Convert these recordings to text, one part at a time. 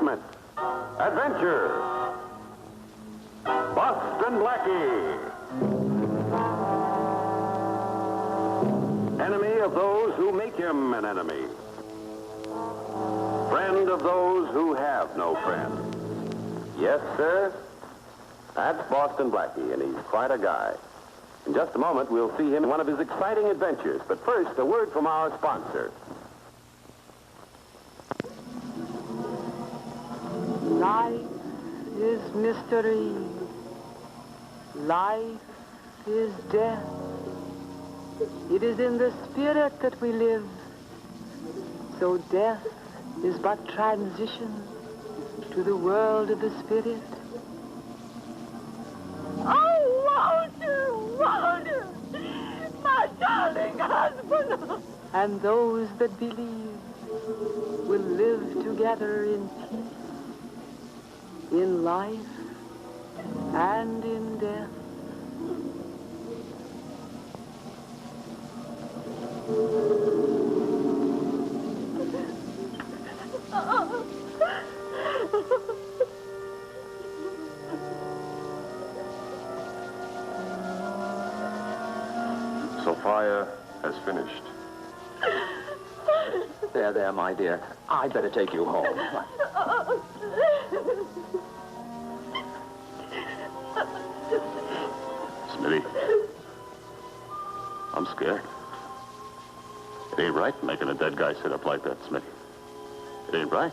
excitement, adventure. Boston Blackie. Enemy of those who make him an enemy. Friend of those who have no friend. Yes, sir. That's Boston Blackie, and he's quite a guy. In just a moment, we'll see him in one of his exciting adventures. But first, a word from our sponsor. Life is mystery. Life is death. It is in the spirit that we live. So death is but transition to the world of the spirit. Oh, Walter, my darling husband. And those that believe will live together in peace, in life and in death. Sophia has finished. There, my dear. I'd better take you home. Smitty, I'm scared. It ain't right making a dead guy sit up like that, Smitty. It ain't right.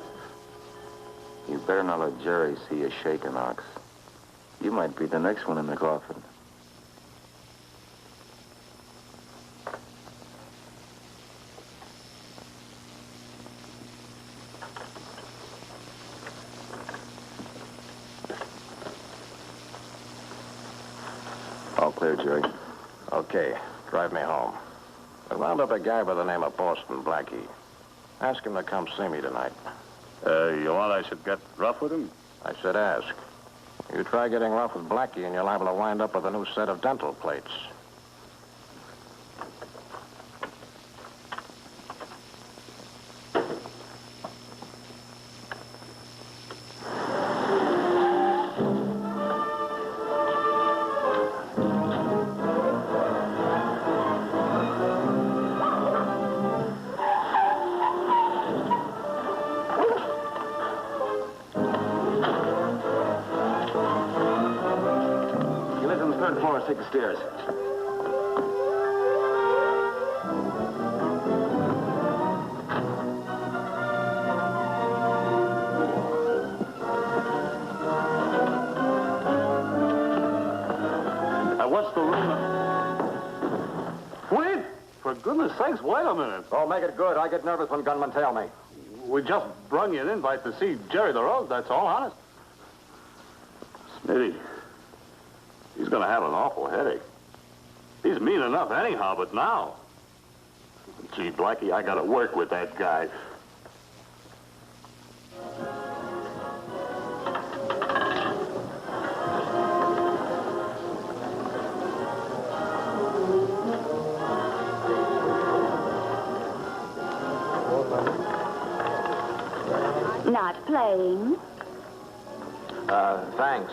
You better not let Jerry see you shaking, Ox. You might be the next one in the coffin. All clear, Jerry. Okay, drive me home. I wound up a guy by the name of Boston Blackie. Ask him to come see me tonight. You want I should get rough with him? I said ask. You try getting rough with Blackie and you're liable to wind up with a new set of dental plates. Third floor, take the stairs. What's the room? Wait! For goodness sakes, wait a minute. Oh, make it good. I get nervous when gunmen tail me. We just brung you an invite to see Jerry the Road, that's all, honest. Smitty, he's gonna have an awful headache. He's mean enough anyhow, but now. Gee, Blackie, I gotta work with that guy. Not playing. Thanks.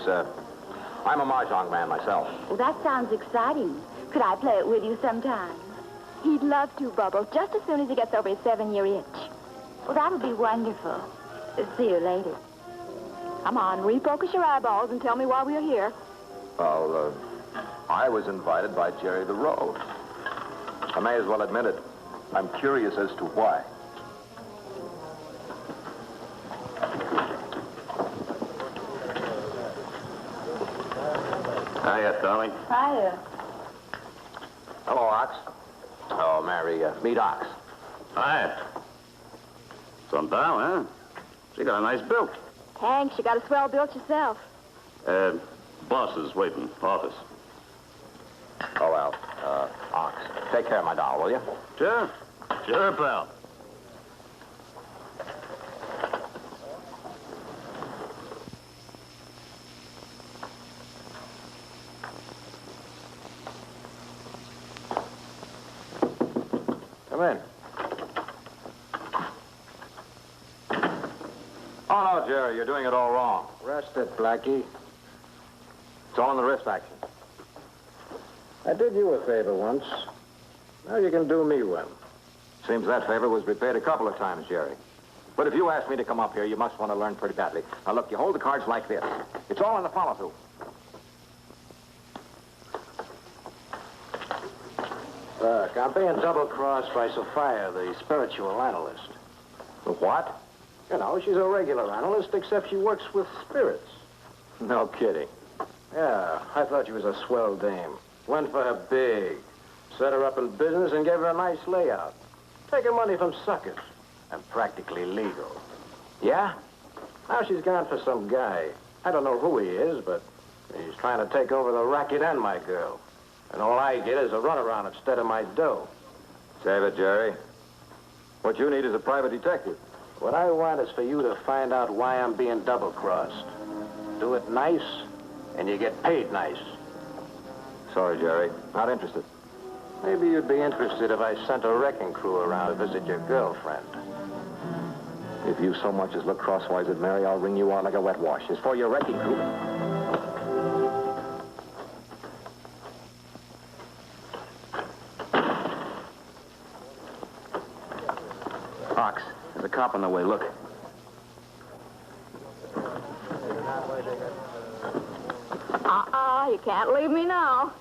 I'm a mahjong man myself. Well, that sounds exciting. Could I play it with you sometime? He'd love to, Bubbles, just as soon as he gets over his 7-year itch. Well, that'll be wonderful. See you later. Come on, refocus your eyeballs and tell me why we're here. Well, I was invited by Jerry the Road. I may as well admit it. I'm curious as to why. Hiya, darling. Hiya. Hello, Ox. Oh, Mary, meet Ox. Hiya. Some down, huh? She got a nice build. Thanks, you got a swell built yourself. Boss is waiting, office. Oh, well, Ox, take care of my doll, will you? Sure. Sure, pal. Come in. Oh, no, Jerry, you're doing it all wrong. Rest it, Blackie. It's all in the wrist action. I did you a favor once. Now you can do me one. Seems that favor was repaid a couple of times, Jerry. But if you ask me to come up here, you must want to learn pretty badly. Now, look, you hold the cards like this. It's all in the follow-through. Look, I'm being double-crossed by Sophia, the spiritual analyst. The what? You know, she's a regular analyst, except she works with spirits. No kidding. Yeah, I thought she was a swell dame. Went for her big. Set her up in business and gave her a nice layout. Taking money from suckers. And practically legal. Yeah? Now she's gone for some guy. I don't know who he is, but he's trying to take over the racket and my girl. And all I get is a runaround instead of my dough. Save it, Jerry. What you need is a private detective. What I want is for you to find out why I'm being double-crossed. Do it nice, and you get paid nice. Sorry, Jerry. Not interested. Maybe you'd be interested if I sent a wrecking crew around to visit your girlfriend. If you so much as look crosswise at Mary, I'll wring you out like a wet wash. As for your wrecking crew... Fox, there's a cop on the way. Look. You can't leave me now.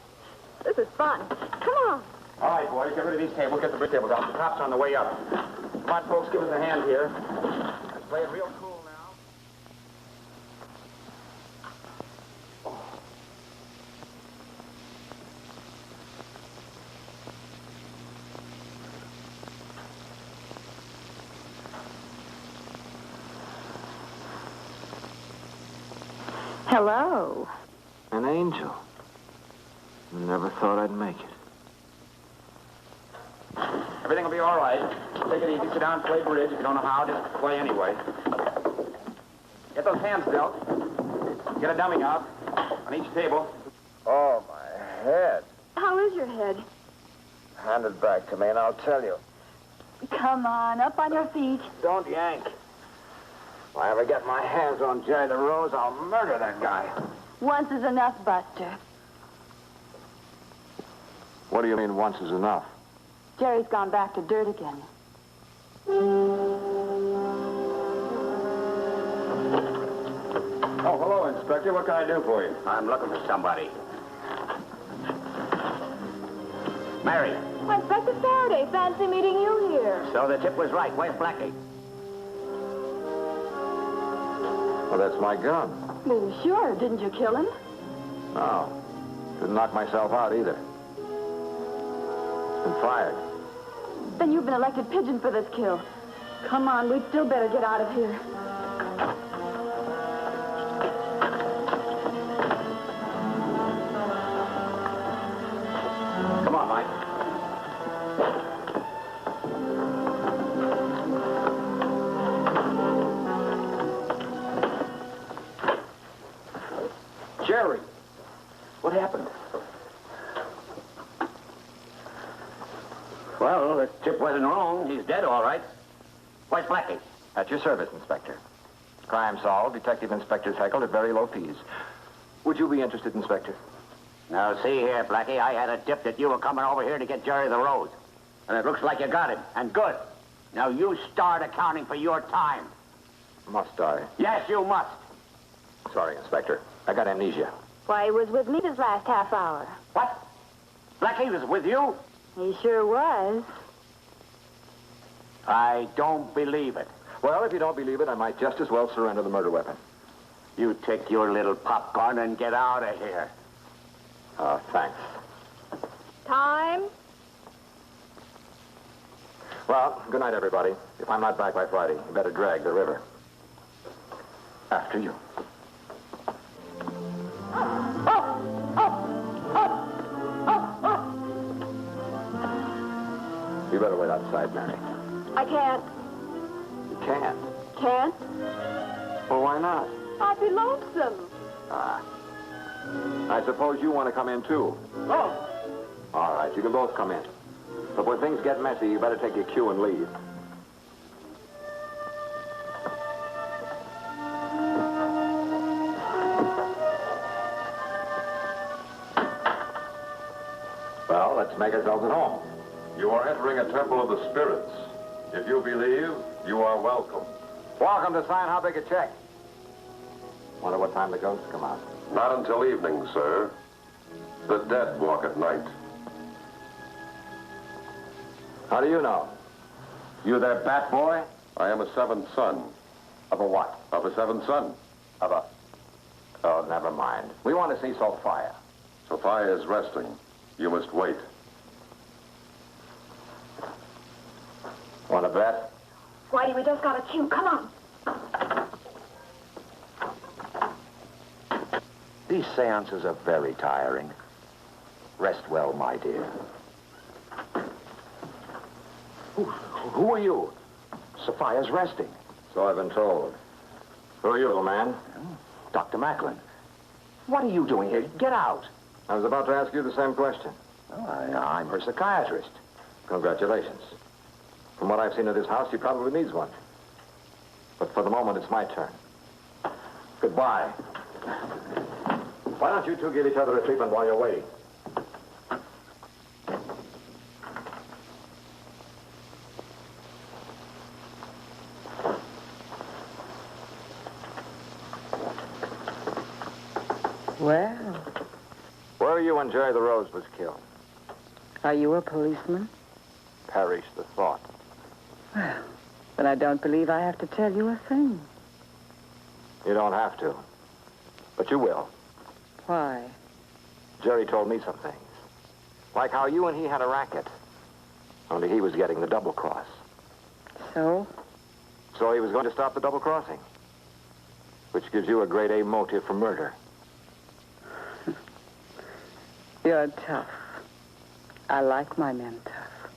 This is fun. Come on. All right, boys, get rid of these tables. Get the bridge tables out. The cops are on the way up. Come on, folks, give us a hand here. Let's play it real cool now. Hello. An angel. Never thought I'd make it. Everything will be all right. Take it easy. Sit down, play bridge. If you don't know how, just play anyway. Get those hands dealt. Get a dummy out on each table. Oh, my head. How is your head? Hand it back to me and I'll tell you. Come on, up on your feet. Don't yank. If I ever get my hands on Jerry the Rose, I'll murder that guy. Once is enough, Buster. What do you mean once is enough? Jerry's gone back to dirt again. Oh, hello, Inspector. What can I do for you? I'm looking for somebody. Mary. Inspector Faraday, fancy meeting you here. So the tip was right. Where's Blackie? Well, that's my gun. Well, sure. Didn't you kill him? No. Didn't knock myself out either. Been fired. Then you've been elected pigeon for this kill. Come on, we'd still better get out of here. Come on, Mike. Jerry. What happened? Well, the tip wasn't wrong. He's dead, all right. Where's Blackie? At your service, Inspector. Crime solved. Detective Inspector's heckled at very low fees. Would you be interested, Inspector? Now, see here, Blackie. I had a tip that you were coming over here to get Jerry the Rose. And it looks like you got him. And good. Now, you start accounting for your time. Must I? Yes, you must. Sorry, Inspector. I got amnesia. Why, he was with me this last half hour. What? Blackie was with you? He sure was. I don't believe it. Well, if you don't believe it, I might just as well surrender the murder weapon. You take your little popcorn and get out of here. Oh, thanks. Time? Well, good night, everybody. If I'm not back by Friday, you better drag the river. After you. You better wait outside, Mary. I can't. You can't. Can't? Well, why not? I'd be lonesome. I suppose you want to come in, too. Oh. All right, you can both come in. But when things get messy, you better take your cue and leave. let's make ourselves at home. You are entering a temple of the spirits. If you believe, you are welcome. Welcome to sign how big a check. Wonder what time the ghosts come out. Not until evening, sir. The dead walk at night. How do you know? You their bat boy? I am a seventh son. Of a what? Of a seventh son. Of a... Oh, never mind. We want to see Sophia. Sophia is resting. You must wait. Want to bet? Whitey, we just got a cue. Come on. These seances are very tiring. Rest well, my dear. Who are you? Sophia's resting. So I've been told. Who are you, little man? Dr. Macklin. What are you doing here? Get out. I was about to ask you the same question. Oh, I'm her psychiatrist. Congratulations. From what I've seen of this house, she probably needs one. But for the moment, it's my turn. Goodbye. Why don't you two give each other a treatment while you're waiting? Well, Where were you when Jerry the Rose was killed? are you a policeman? Perish the thought. Well, then I don't believe I have to tell you a thing. You don't have to. But you will. Why? Jerry told me some things. Like how you and he had a racket. Only he was getting the double cross. So? So he was going to stop the double crossing. Which gives you a grade A motive for murder. You're tough. I like my men tough.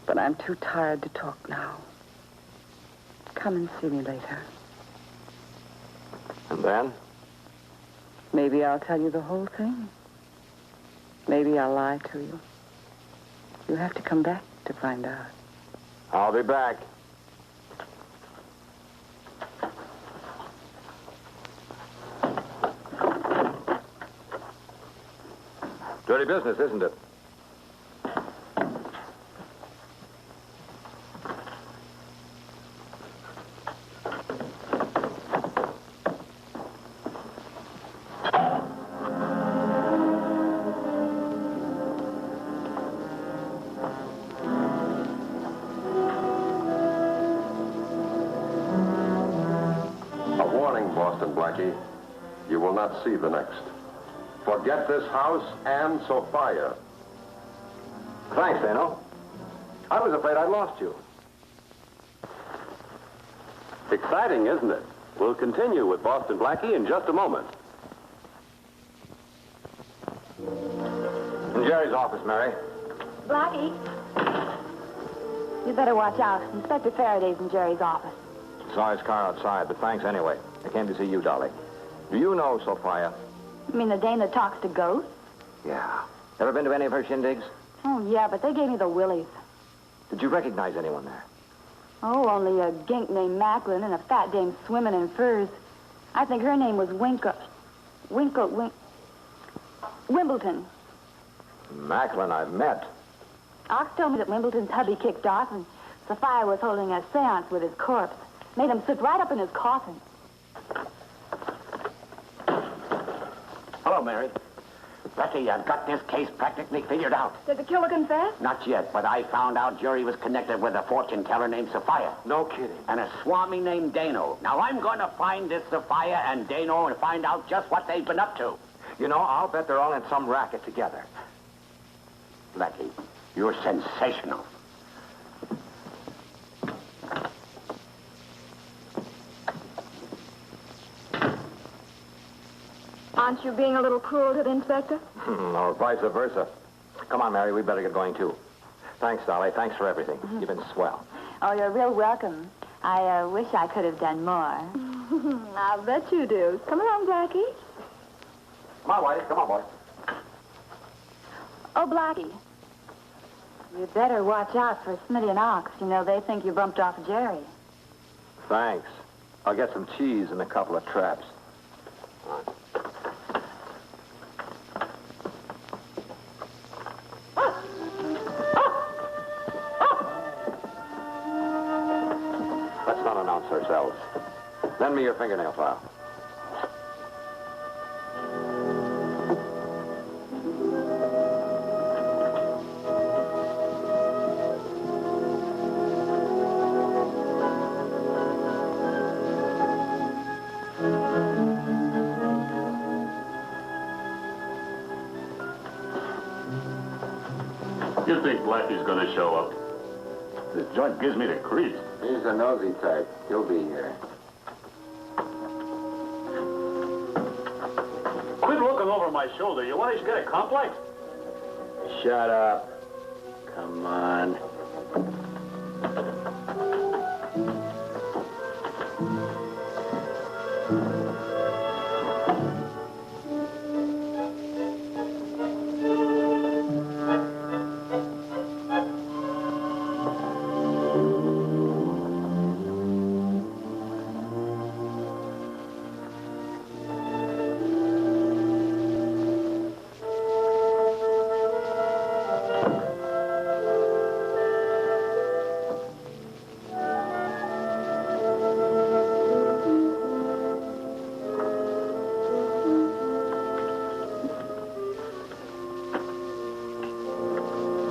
But I'm too tired to talk now. Come and see me later. And then? Maybe I'll tell you the whole thing. Maybe I'll lie to you. You have to come back to find out. I'll be back. Dirty business, isn't it? A warning, Boston Blackie. You will not see the next. Forget this house and Sophia. Thanks, Dano. I was afraid I'd lost you. Exciting, isn't it? We'll continue with Boston Blackie in just a moment. In Jerry's office, Mary. Blackie. You better watch out. Inspector Faraday's in Jerry's office. Saw his car outside, but thanks anyway. I came to see you, Dolly. Do you know Sophia? You mean the dame that talks to ghosts? Yeah. Ever been to any of her shindigs? Oh, yeah, but they gave me the willies. Did you recognize anyone there? Oh, only a gink named Macklin and a fat dame swimming in furs. I think her name was Wimbledon. Macklin I've met. Ox told me that Wimbledon's hubby kicked off and Sophia was holding a seance with his corpse. Made him sit right up in his coffin. Hello, Mary. Blackie, I've got this case practically figured out. Did the killer confess? Not yet, but I found out Jerry was connected with a fortune teller named Sophia. No kidding. And a swami named Dano. Now, I'm going to find this Sophia and Dano and find out just what they've been up to. You know, I'll bet they're all in some racket together. Blackie, you're sensational. Aren't you being a little cruel to the inspector? Or vice versa. Come on, Mary, we better get going, too. Thanks, Dolly. Thanks for everything. You've been swell. Oh, you're real welcome. I wish I could have done more. I'll bet you do. Come along, Blackie. Come on, Whitey. Come on, boy. Oh, Blackie. You'd better watch out for Smitty and Ox. You know, they think you bumped off Jerry. Thanks. I'll get some cheese and a couple of traps. not announce ourselves. Lend me your fingernail file. You think Blackie's gonna show up? This joint gives me the creeps. He's a nosy type. He'll be here. Quit looking over my shoulder. You want to get a complex? Shut up. Come on.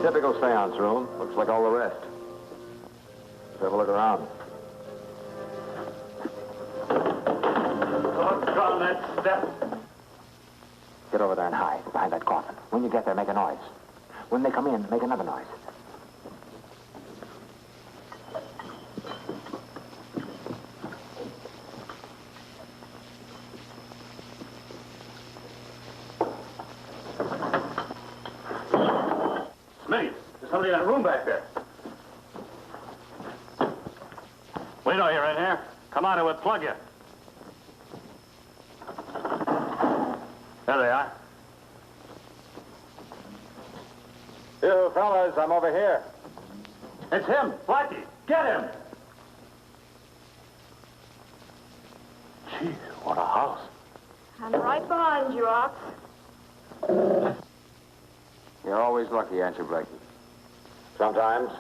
Typical seance room. Looks like all the rest. Let's have a look around. Down that step. Get over there and hide behind that coffin. When you get there, make a noise. When they come in, make another noise. Smitty, there's somebody in that room back there. We know you're in here. Come on, it would plug you. There they are. You fellas, I'm over here. It's him, Blackie. Get him. Gee, what a house. I'm right behind you, Ox. You're always lucky, aren't you, Blackie? Sometimes.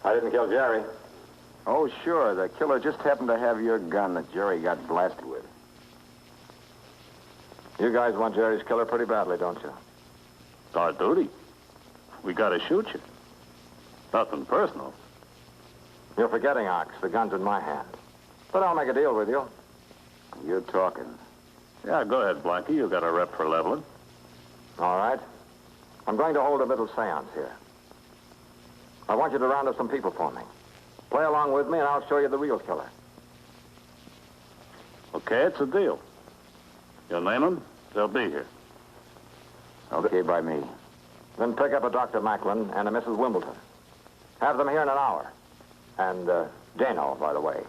I didn't kill Jerry. Oh, sure. The killer just happened to have your gun that Jerry got blasted with. You guys want Jerry's killer pretty badly, don't you? It's our duty. We gotta shoot you. Nothing personal. You're forgetting, Ox. The gun's in my hand. But I'll make a deal with you. You're talking. Yeah, go ahead, Blackie. You got a rep for leveling. All right. I'm going to hold a little seance here. I want you to round up some people for me. Play along with me, and I'll show you the real killer. Okay, it's a deal. You'll name them, they'll be here. Okay by me. Then pick up a Dr. Macklin and a Mrs. Wimbledon. Have them here in an hour. And, Dano, by the way.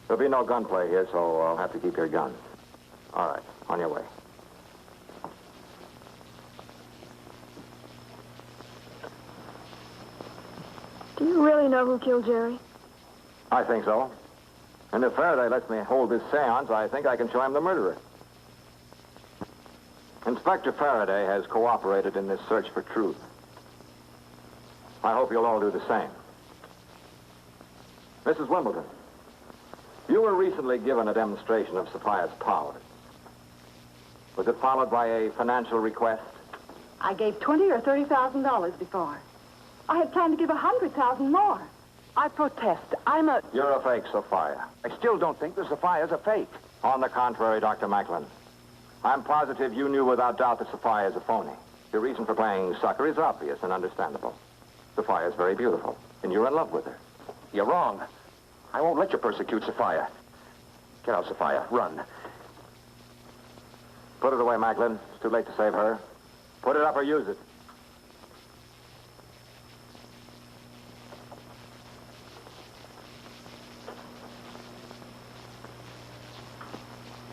There'll be no gunplay here, so I'll have to keep your guns. All right, on your way. Do you really know who killed Jerry? I think so. And if Faraday lets me hold this seance, I think I can show him the murderer. Inspector Faraday has cooperated in this search for truth. I hope you'll all do the same. Mrs. Wimbledon, you were recently given a demonstration of Sophia's powers. Was it followed by a financial request? I gave $20,000 or $30,000 before. I had planned to give $100,000 more. I protest. You're a fake, Sophia. I still don't think the Sophia's a fake. On the contrary, Dr. Macklin. I'm positive you knew without doubt that Sophia is a phony. Your reason for playing sucker is obvious and understandable. Sophia is very beautiful, and you're in love with her. You're wrong. I won't let you persecute Sophia. Get out, Sophia. Run. Put it away, Macklin. It's too late to save her. Put it up or use it.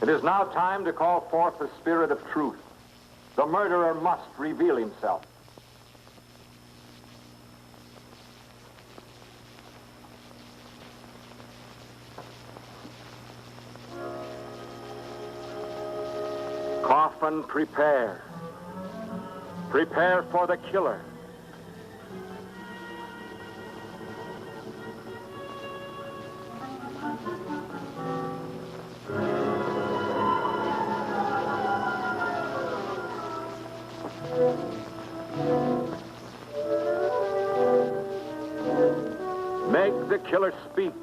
It is now time to call forth the spirit of truth. The murderer must reveal himself. Coffin, prepare. Prepare for the killer. Make the killer speak.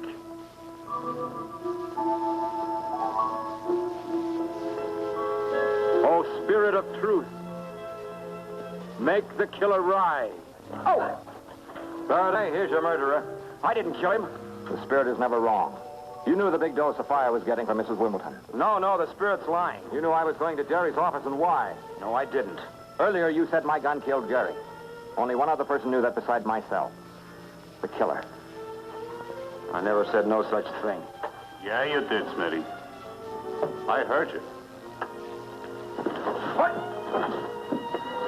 Oh, Spirit of Truth, make the killer rise. Oh! Faraday, here's your murderer. I didn't kill him. The spirit is never wrong. You knew the big dose of fire I was getting from Mrs. Wimbledon. No, the spirit's lying. You knew I was going to Jerry's office, and why? No, I didn't. Earlier, you said my gun killed Jerry. Only one other person knew that besides myself. The killer. I never said no such thing. Yeah, you did, Smitty. I heard you. What?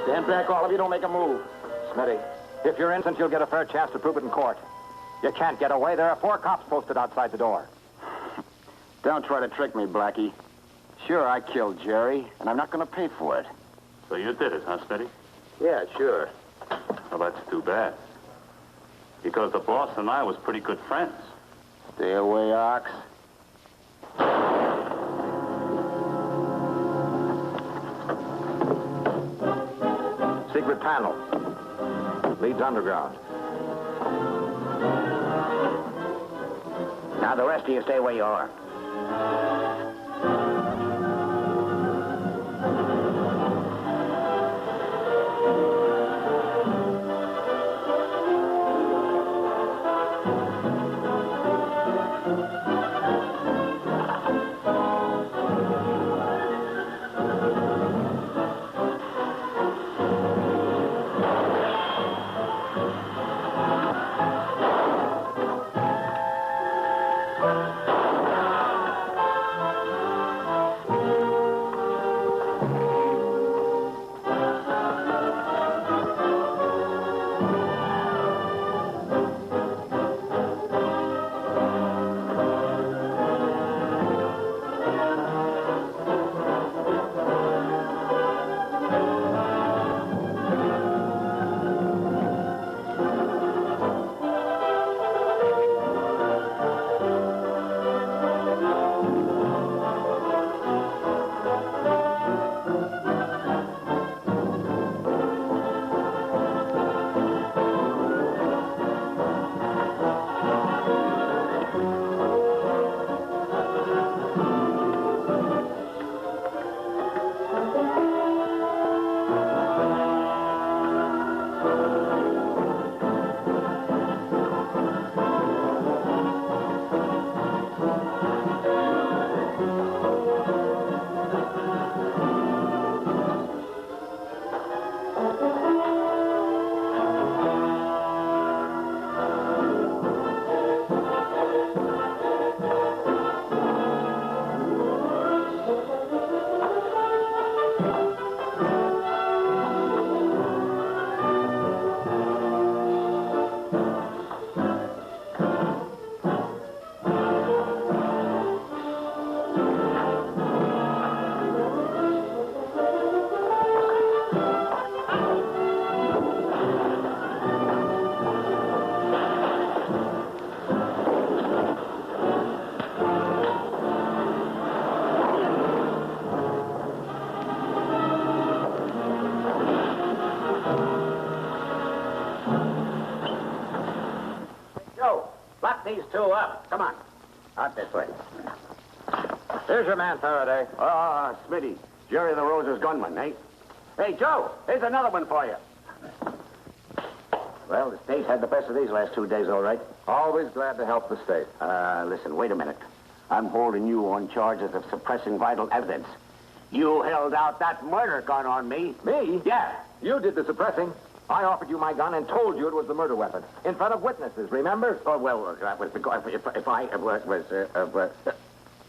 Stand back, all of you. Don't make a move. Smitty, if you're innocent, you'll get a fair chance to prove it in court. You can't get away. There are 4 cops posted outside the door. Don't try to trick me, Blackie. Sure, I killed Jerry, and I'm not going to pay for it. So you did it, huh, Smitty? Yeah, sure. Well, that's too bad. Because the boss and I was pretty good friends. Stay away, Ox. Secret panel. Leads underground. Now, the rest of you stay where you are. These 2 up. Come on. Out this way. Here's your man, Faraday. Smitty. Jerry the Rose's gunman, eh? Hey, Joe, here's another one for you. Well, the state had the best of these last 2 days, all right. Always glad to help the state. Listen, wait a minute. I'm holding you on charges of suppressing vital evidence. You held out that murder gun on me. Me? Yeah. You did the suppressing. I offered you my gun and told you it was the murder weapon. In front of witnesses, remember? Oh, well, that was because if I was...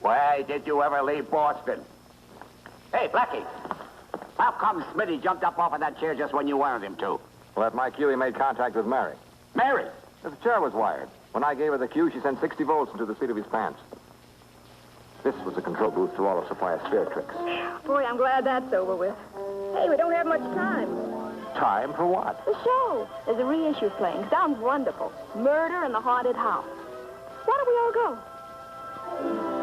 Why did you ever leave Boston? Hey, Blackie, how come Smitty jumped up off of that chair just when you wanted him to? Well, at my cue, he made contact with Mary. Mary? The chair was wired. When I gave her the cue, she sent 60 volts into the seat of his pants. This was the control booth to all of Sophia's spirit tricks. Boy, I'm glad that's over with. Hey, we don't have much time. Time for what? The show. There's a reissue playing. Sounds wonderful. Murder in the Haunted House. Why don't we all go?